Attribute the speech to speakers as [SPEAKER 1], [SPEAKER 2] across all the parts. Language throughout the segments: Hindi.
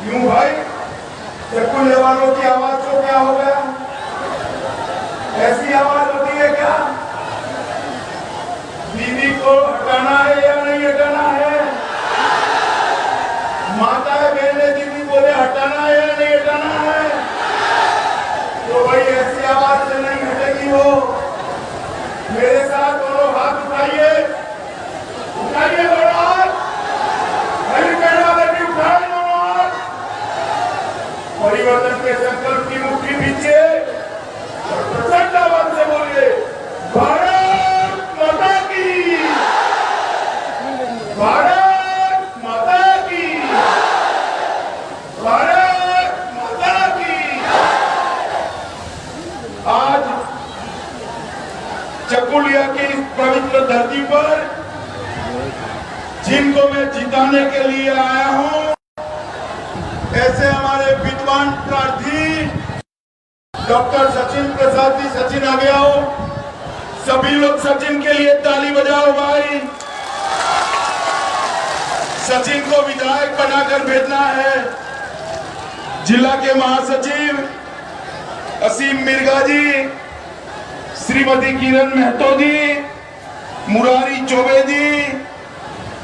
[SPEAKER 1] क्यों भाई, चक्कू जवानों की आवाज को क्या हो गया? ऐसी आवाज होती है क्या? दीदी को हटाना है या नहीं हटाना है? माता बहने दीदी बोले हटाना है या नहीं हटाना है? तो भाई ऐसी आवाज से नहीं हटेगी वो। मेरे साथ दोनों हाथ उठाइए, उठाइए दोनों हाथ, उठाए दोनों हाथ। परिवर्तन के संकल्प की मुट्ठी पीछे और प्रचंड आवाज से बोलिए, भारत माता की, भारत माता की, भारत माता की। आज चकुलिया की इस पवित्र धरती पर जिनको मैं जिताने के लिए आया हूं, ऐसे हमारे विद्वान प्रार्थी डॉक्टर सचिन प्रसाद जी, सचिन आ गया हो, सभी लोग सचिन के लिए ताली बजाओ भाई। सचिन को विधायक बनाकर भेजना है। जिला के महासचिव असीम मिर्गा जी, श्रीमती किरण महतो जी, मुरारी चौबे जी,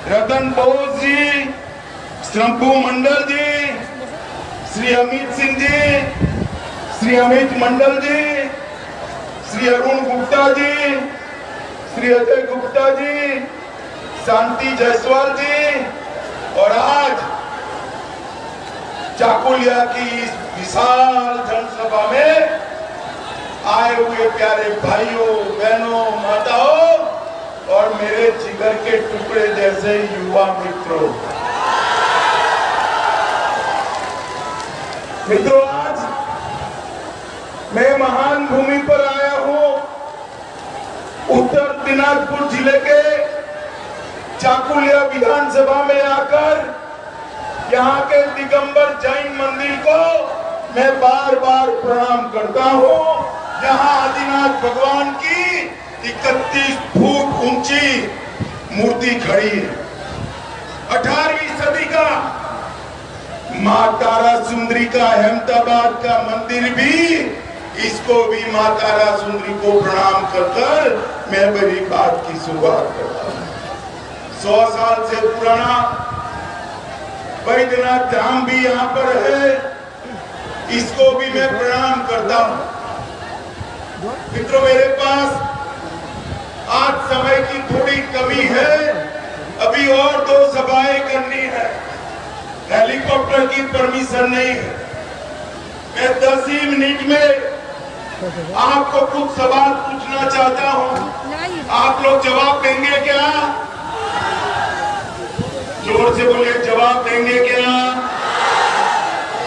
[SPEAKER 1] रतन बोस जी, शंभू मंडल जी, श्री अमित सिंह जी, श्री अमित मंडल जी, श्री अरुण गुप्ता जी, श्री अजय गुप्ता जी, शांति जायसवाल जी, और आज चाकुलिया की इस विशाल जनसभा में आए हुए प्यारे भाइयों बहनों माताओं और मेरे जिगर के टुकड़े जैसे युवा मित्रों, आज मैं महान भूमि पर आया हूं। उत्तर दिनाजपुर जिले के चाकुलिया विधानसभा में आकर यहाँ के दिगंबर जैन मंदिर को मैं बार बार प्रणाम करता हूँ। यहाँ आदिनाथ भगवान की 31 फुट ऊंची मूर्ति खड़ी है। 18वीं सदी का माँ तारा सुंदरी का अहमदाबाद का मंदिर भी, इसको भी माँ तारा सुंदरी को प्रणाम कर मैं मेरी बात की शुरुआत करता हूँ। 100 साल से पुराना बैद्यनाथ धाम भी यहाँ पर है, इसको भी मैं प्रणाम करता हूँ। मित्रों, मेरे पास आज समय की थोड़ी कमी है, अभी और 2 सभाएं करनी है, हेलीकॉप्टर की परमिशन नहीं है। मैं 10 ही मिनट में आपको कुछ सवाल पूछना चाहता हूँ, आप लोग जवाब देंगे क्या? जोर से बोलिए, जवाब देंगे क्या?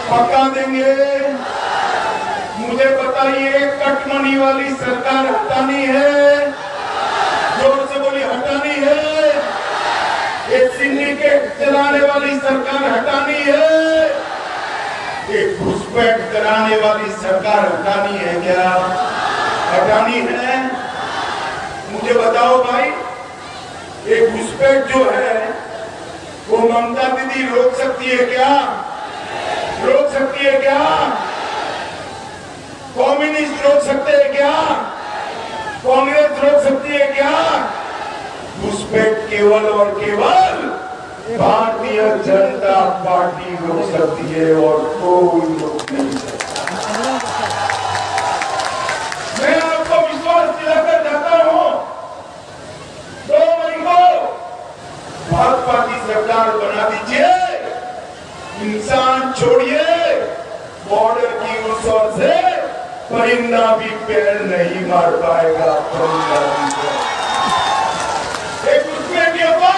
[SPEAKER 1] पक्का देंगे? मुझे बताइए, कटमनी वाली सरकार हटानी है? जोर से बोलिए, हटानी है? ये सिंडिकेट चलाने वाली सरकार हटानी है? ये घुसपैठ कराने वाली सरकार हटानी है क्या? हटानी है? मुझे बताओ भाई, ये घुसपैठ जो है वो ममता दीदी रोक सकती है क्या? रोक सकती है क्या? कम्युनिस्ट रोक सकते हैं क्या? कांग्रेस रोक सकती है क्या? घुसपैठ केवल और केवल भारतीय जनता पार्टी रोक सकती है और कोई रोक नहीं सकता। मैं आपको विश्वास दिलाकर जाता हूं, 2 मई को भाजपा की सरकार बना दीजिए। इंसान छोड़िए, बॉर्डर की उस ओर से परिंदा भी पैर नहीं मार पाएगा। एक घुसपैठियों को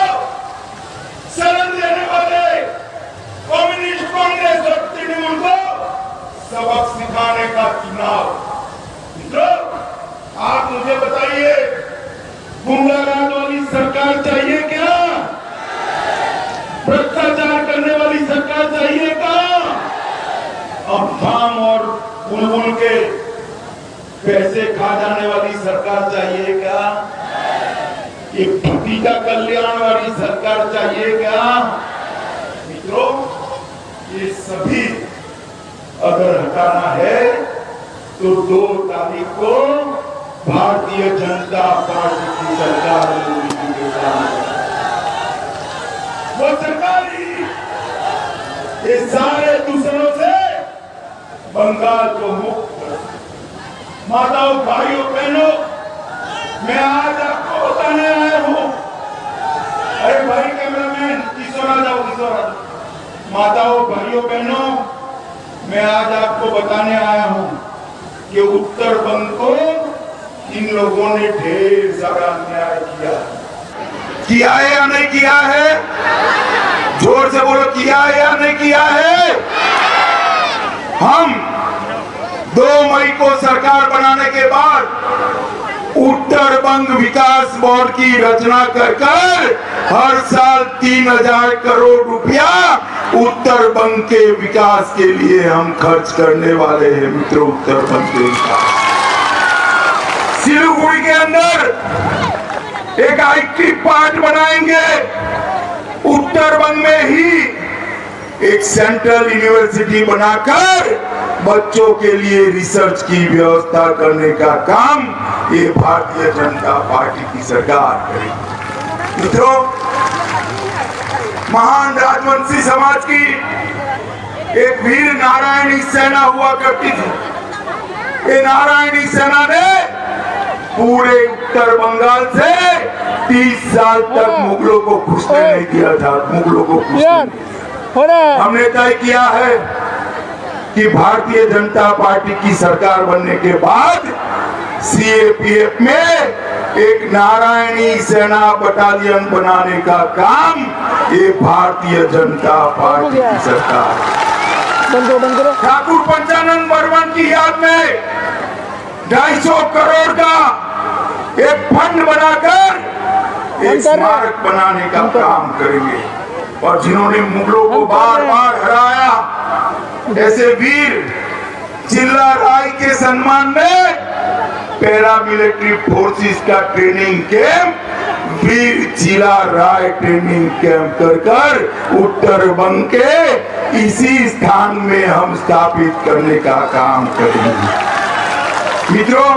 [SPEAKER 1] शरण देने वाले कम्युनिस्ट, कांग्रेस और तृणमूल को सबक सिखाने का चुनाव। मित्रों, आप मुझे बताइए, गुंडाराज वाली सरकार चाहिए क्या? भ्रष्टाचार करने वाली सरकार चाहिए क्या? अफवाह और बुलबुल के पैसे खा जाने वाली सरकार चाहिए क्या? एक भतीजा कल्याण वाली सरकार चाहिए क्या? मित्रों, ये सभी अगर हटाना है तो 2 तारीख को भारतीय जनता पार्टी की सरकार वो सरकारी ये सारे दूसरों से बंगाल को मुक्त कर। माताओं, भाइयों, बहनों, मैं आज आपको बताने आया हूं। अरे भाई कैमरामैन, किशोर आ जाओ। माताओं, भाइयों, बहनों, मैं आज आपको बताने आया हूं कि उत्तर बंग को इन लोगों ने ढेर सारा अन्याय किया है या नहीं किया है? जोर से बोलो, किया है या नहीं किया है? हम 2 मई को सरकार बनाने के बाद उत्तर बंग विकास बोर्ड की रचना कर हर साल 3000 करोड़ रुपया उत्तर बंग के विकास के लिए हम खर्च करने वाले हैं मित्रों। उत्तर बंग के विकास, सिलीगुड़ी के अंदर एक आईटी पार्क बनाएंगे। उत्तर बंग में ही एक सेंट्रल यूनिवर्सिटी बनाकर बच्चों के लिए रिसर्च की व्यवस्था करने का काम ये भारतीय जनता पार्टी की सरकार करेगी। मित्रों, महान राजवंशी समाज की एक वीर नारायणी सेना हुआ करती थी। ये नारायणी सेना ने पूरे उत्तर बंगाल से 30 साल तक मुगलों को घुसने नहीं दिया था। मुगलों को हमने तय किया है कि भारतीय जनता पार्टी की सरकार बनने के बाद सीएपीएफ में एक नारायणी सेना बटालियन बनाने का काम ये भारतीय जनता पार्टी की सरकार। ठाकुर पंचानन बर्मन की याद में 250 करोड़ का एक फंड बनाकर एक स्मारक बनाने का काम करेंगे। और जिन्होंने मुगलों को बार बार हराया, ऐसे वीर चिल्ला राय के सम्मान में पैरामिलिट्री फोर्सेस का ट्रेनिंग कैंप वीर चिल्ला राय ट्रेनिंग कैंप कर उत्तर बंग के इसी स्थान में हम स्थापित करने का काम करेंगे। मित्रों,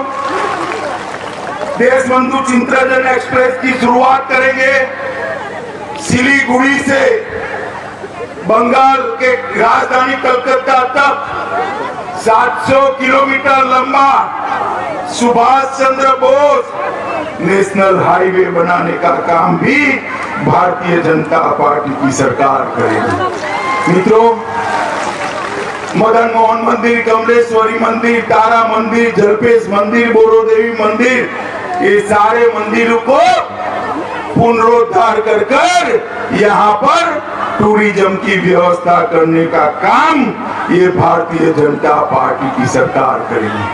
[SPEAKER 1] देश बंधु चिंतन एक्सप्रेस की शुरुआत करेंगे सिलीगुड़ी से बंगाल के राजधानी कलकत्ता तक 700 किलोमीटर लंबा सुभाष चंद्र बोस नेशनल हाईवे बनाने का काम भी भारतीय जनता पार्टी की सरकार करेगी। मित्रों, मदन मोहन मंदिर, कमलेश्वरी मंदिर, तारा मंदिर, जलपेश मंदिर, बोरो देवी मंदिर, ये सारे मंदिरों को पुनरुद्धार कर यहाँ पर टूरिज्म की व्यवस्था करने का काम ये भारतीय जनता पार्टी की सरकार करेगी।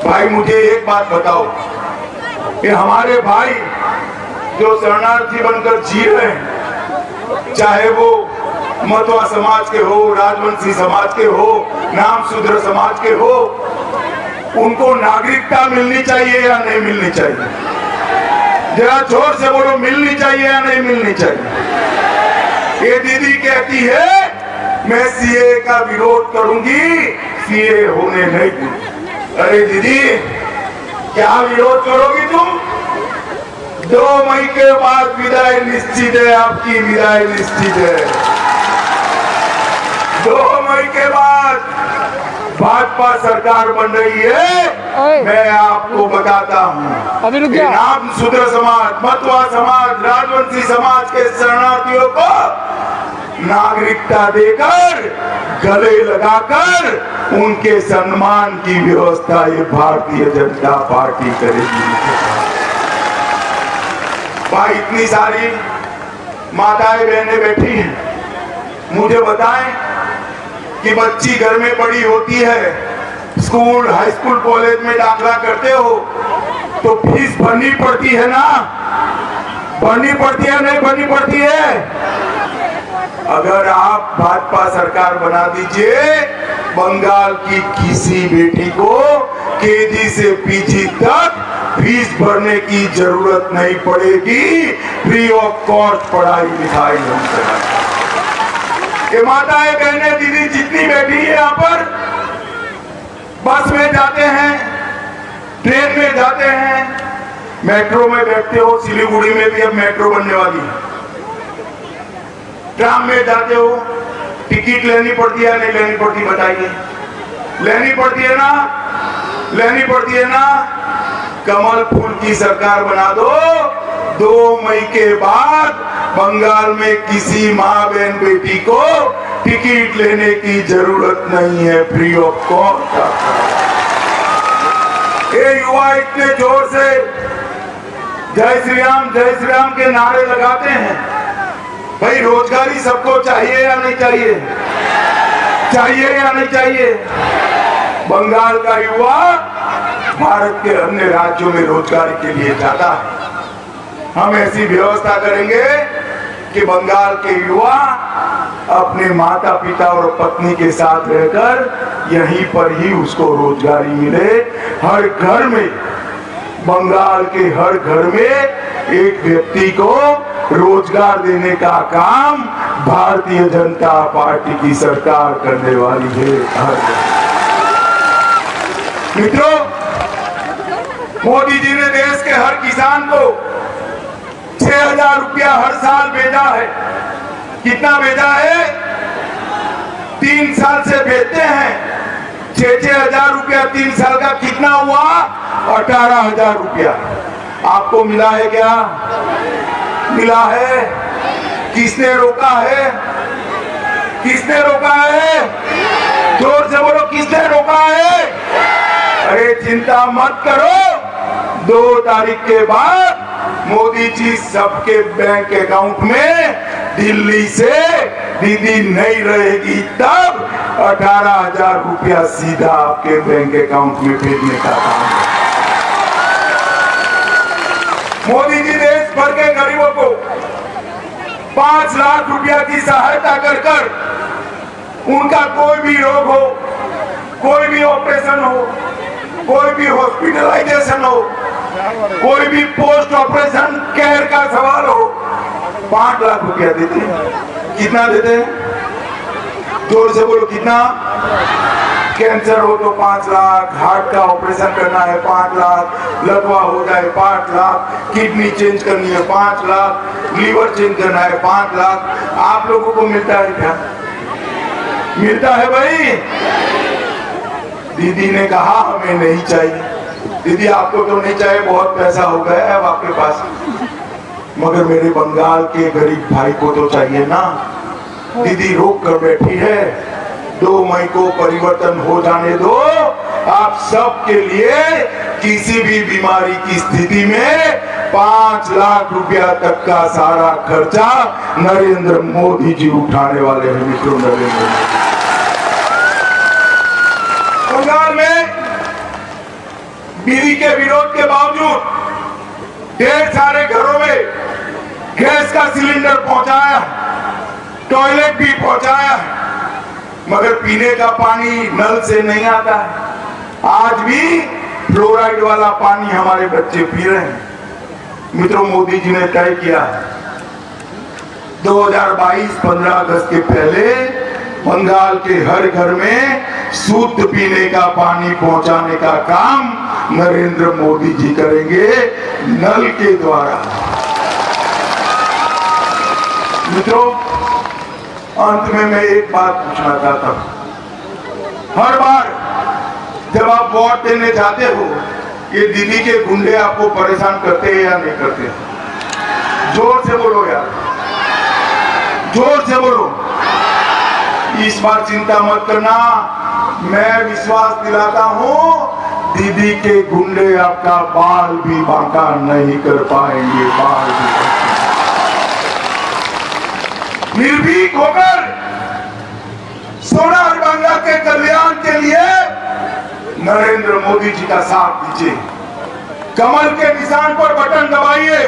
[SPEAKER 1] भाई, मुझे एक बात बताओ कि हमारे भाई जो शरणार्थी बनकर जी रहे हैं, चाहे वो मतवा समाज के हो, राजवंशी समाज के हो, नाम शूद्र समाज के हो, उनको नागरिकता मिलनी चाहिए या नहीं मिलनी चाहिए? जरा जोर से बोलो, मिलनी चाहिए या नहीं मिलनी चाहिए? ये दीदी कहती है मैं सीए का विरोध करूंगी, सीए होने नहीं दूंगी। अरे दीदी, क्या विरोध करोगी तुम? 2 मई के बाद विदाई निश्चित है, आपकी विदाई निश्चित है। 2 मई के बाद भाजपा सरकार बन रही है। मैं आपको बताता हूँ, नाम शूद्र समाज, मतवा समाज, राजवंशी समाज के शरणार्थियों को नागरिकता देकर, गले लगाकर उनके सम्मान की व्यवस्था ये भारतीय जनता पार्टी करेगी। भाई, इतनी सारी माताएं बहनें बैठी हैं, मुझे बताएं कि बच्ची घर में बड़ी होती है, स्कूल, हाई स्कूल, कॉलेज में दाखिला करते हो तो फीस भरनी पड़ती है ना? भरनी पड़ती है, नहीं भरनी पड़ती है? अगर आप भाजपा सरकार बना दीजिए, बंगाल की किसी बेटी को केजी से पीजी तक फीस भरने की जरूरत नहीं पड़ेगी। फ्री ऑफ कॉस्ट पढ़ाई लिखाई हम कराएंगे। ये माताएं बहनें दीदी जितनी बैठी है यहाँ पर, बस में जाते हैं, ट्रेन में जाते हैं, मेट्रो में बैठते हो, सिलीगुड़ी में भी अब मेट्रो बनने वाली है, ट्राम में जाते हो, टिकट लेनी पड़ती है नहीं लेनी पड़ती बताइए? लेनी पड़ती है ना, लेनी पड़ती है ना। कमल फूल की सरकार बना दो, 2 मई के बाद बंगाल में किसी माँ बहन बेटी को टिकट लेने की जरूरत नहीं है, फ्री ऑफ कॉस्ट। ये युवा इतने जोर से जय श्री राम के नारे लगाते हैं। भाई रोजगारी सबको चाहिए या नहीं चाहिए? चाहिए या नहीं चाहिए? बंगाल का युवा भारत के अन्य राज्यों में रोजगारी के लिए जाता है। हम ऐसी व्यवस्था करेंगे कि बंगाल के युवा अपने माता पिता और पत्नी के साथ रहकर यहीं पर ही उसको रोजगारी मिले। हर घर में, बंगाल के हर घर में एक व्यक्ति को रोजगार देने का काम भारतीय जनता पार्टी की सरकार करने वाली है। मित्रों, मोदी जी ने देश के हर किसान को 6,000 रुपया हर साल भेजा है। कितना भेजा है? 3 साल से भेजते हैं। 6,000 रुपया 3 साल का कितना हुआ? 18,000 रुपया। आपको मिला है क्या? मिला है? किसने रोका है? किसने रोका है? जोर से बोलो, किसने रोका है? अरे चिंता मत करो, 2 तारीख के बाद मोदी जी सबके बैंक अकाउंट में दिल्ली से दीदी नहीं रहेगी, तब 18,000 रुपया सीधा आपके बैंक अकाउंट में भेजने का काम। मोदी जी देश भर के गरीबों को 5 लाख रुपया की सहायता कर कर उनका कोई भी रोग हो, कोई भी ऑपरेशन हो, कोई भी हॉस्पिटलाइजेशन हो, कोई भी पोस्ट ऑपरेशन केयर का सवाल हो, 5 लाख रुपया देते हैं। कितना देते हैं? जोर से बोलो, कितना? कैंसर हो तो 5 लाख, हार्ट का ऑपरेशन करना है 5 लाख, लकवा हो जाए 5 लाख, किडनी चेंज करनी है 5 लाख, लीवर चेंज करना है 5 लाख। आप लोगों को मिलता है क्या? मिलता है भाई? दीदी ने कहा हमें नहीं चाहिए। दीदी आपको तो नहीं चाहिए, बहुत पैसा हो गया है अब आपके पास, मगर मेरे बंगाल के गरीब भाई को तो चाहिए ना। दीदी रोक कर बैठी है, 2 मई को परिवर्तन हो जाने दो। आप सबके लिए किसी भी बीमारी की स्थिति में 5 लाख रुपया तक का सारा खर्चा नरेंद्र मोदी जी उठाने वाले हैं। मित्रों, नरेंद्र मोदी बंगाल में बिजली के विरोध के बावजूद ढेर सारे घरों में गैस का सिलेंडर पहुंचाया, टॉयलेट भी पहुंचाया, मगर पीने का पानी नल से नहीं आता है। आज भी फ्लोराइड वाला पानी हमारे बच्चे पी रहे हैं। मित्रों, मोदी जी ने तय किया 2022 15 अगस्त के पहले बंगाल के हर घर में शुद्ध पीने का पानी पहुंचाने का काम नरेंद्र मोदी जी करेंगे, नल के द्वारा। मित्रों, अंत में मैं एक बात पूछना चाहता हूं। हर बार जब आप वोट देने जाते हो, ये दीदी के गुंडे आपको परेशान करते हैं या नहीं करते? जोर से बोलो यार, जोर से बोलो। इस बार चिंता मत करना, मैं विश्वास दिलाता हूं दीदी के गुंडे आपका बाल भी बांका नहीं कर पाएंगे। बाल भी निर्भीक होकर सोनार बांग्ला के कल्याण के लिए नरेंद्र मोदी जी का साथ दीजिए। कमल के निशान पर बटन दबाइए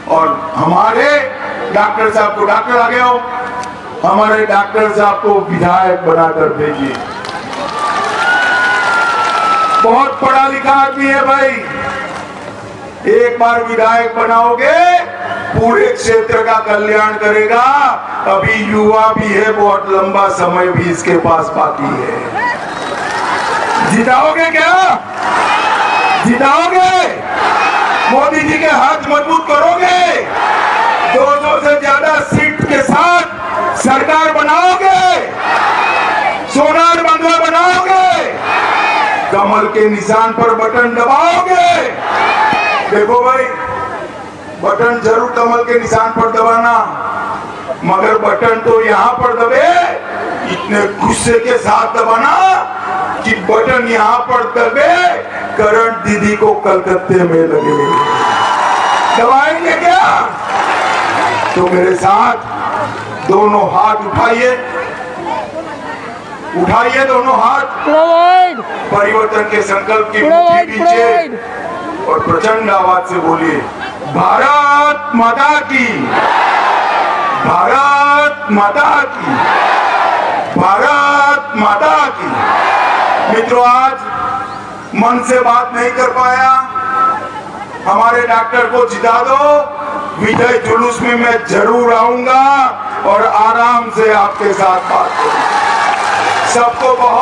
[SPEAKER 1] और हमारे डॉक्टर साहब को, डॉक्टर आ गए हो, हमारे डॉक्टर साहब को विधायक बनाकर भेजिए। बहुत पढ़ा लिखा आदमी है भाई, एक बार विधायक बनाओगे पूरे क्षेत्र का कल्याण करेगा। अभी युवा भी है, बहुत लंबा समय भी इसके पास बाकी है। जिताओगे क्या? जिताओगे? मोदी जी के हाथ मजबूत करोगे? 200 से ज्यादा सीट के साथ सरकार बनाओगे? सोनार बंगला बनाओगे? कमल के निशान पर बटन दबाओगे? देखो भाई, बटन जरूर कमल के निशान पर दबाना, मगर बटन तो यहाँ पर दबे, इतने गुस्से के साथ दबाना कि बटन यहाँ पर दबे, करंट दीदी को कलकत्ते में लगे। दबाएंगे क्या? तो मेरे साथ दोनों हाथ उठाइए, उठाइए दोनों हाथ, परिवर्तन के संकल्प की मुट्ठी पीछे और प्रचंड आवाज से बोलिए, भारत माता की, भारत माता की, भारत माता की। मित्रों, आज मन से बात नहीं कर पाया, हमारे डॉक्टर को जिता दो, विजय जुलूस में मैं जरूर आऊंगा और आराम से आपके साथ बात करूंगा। सबको बहुत